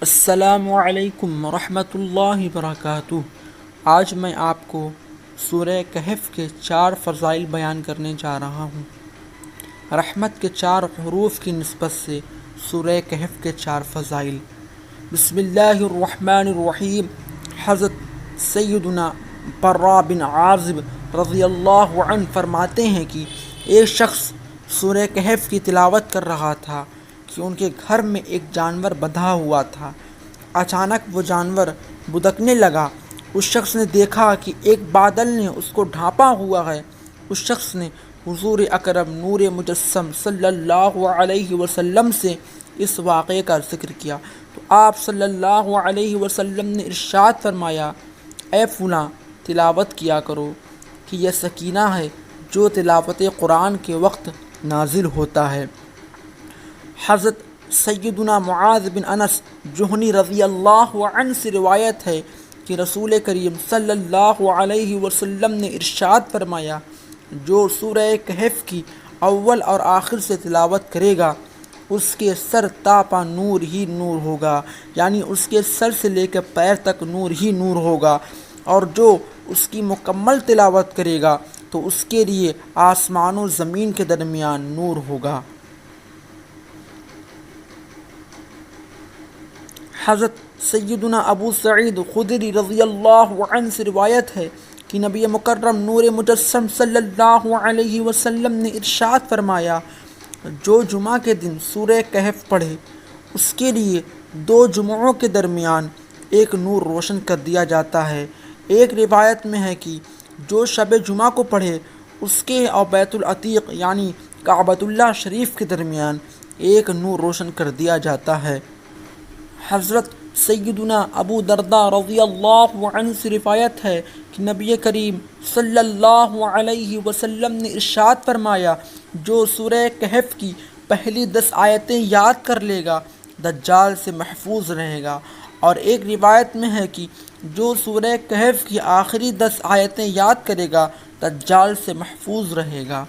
السلام علیکم ورحمۃ اللہ وبرکاتہ۔ آج میں آپ کو سورہ کہف کے 4 فضائل بیان کرنے جا رہا ہوں۔ رحمت کے 4 حروف کی نسبت سے سورہ کہف کے 4 فضائل۔ بسم اللہ الرحمن الرحیم۔ حضرت سیدنا برا بن عازب رضی اللہ عنہ فرماتے ہیں کہ ایک شخص سورہ کہف کی تلاوت کر رہا تھا کہ ان کے گھر میں ایک جانور بندھا ہوا تھا۔ اچانک وہ جانور بدکنے لگا۔ اس شخص نے دیکھا کہ ایک بادل نے اس کو ڈھانپا ہوا ہے۔ اس شخص نے حضور اکرم نور مجسم صلی اللہ علیہ وسلم سے اس واقعے کا ذکر کیا تو آپ صلی اللہ علیہ وسلم نے ارشاد فرمایا، اے فلاں، تلاوت کیا کرو کہ یہ سکینہ ہے جو تلاوت قرآن کے وقت نازل ہوتا ہے۔ حضرت سیدنا معاذ بن انس جوہنی رضی اللہ عنہ سے روایت ہے کہ رسول کریم صلی اللہ علیہ وسلم نے ارشاد فرمایا، جو سورہ کہف کی اول اور آخر سے تلاوت کرے گا اس کے سر تا پا نور ہی نور ہوگا، یعنی اس کے سر سے لے کے پیر تک نور ہی نور ہوگا، اور جو اس کی مکمل تلاوت کرے گا تو اس کے لیے آسمان و زمین کے درمیان نور ہوگا۔ حضرت سیدنا ابو سعید خدری رضی اللہ عنہ سے روایت ہے کہ نبی مکرم نور مجسم صلی اللہ علیہ وسلم نے ارشاد فرمایا، جو جمعہ کے دن سورہ کہف پڑھے اس کے لیے 2 جمعوں کے درمیان ایک نور روشن کر دیا جاتا ہے۔ ایک روایت میں ہے کہ جو شب جمعہ کو پڑھے اس کے اور بیت العتیق یعنی کعبۃ اللہ شریف کے درمیان ایک نور روشن کر دیا جاتا ہے۔ حضرت سیدنا ابو درداء رضی اللہ عنہ سے روایت ہے کہ نبی کریم صلی اللہ علیہ وسلم نے ارشاد فرمایا، جو سورہ کہف کی پہلی 10 آیتیں یاد کر لے گا دجال سے محفوظ رہے گا، اور ایک روایت میں ہے کہ جو سورہ کہف کی آخری 10 آیتیں یاد کرے گا دجال سے محفوظ رہے گا۔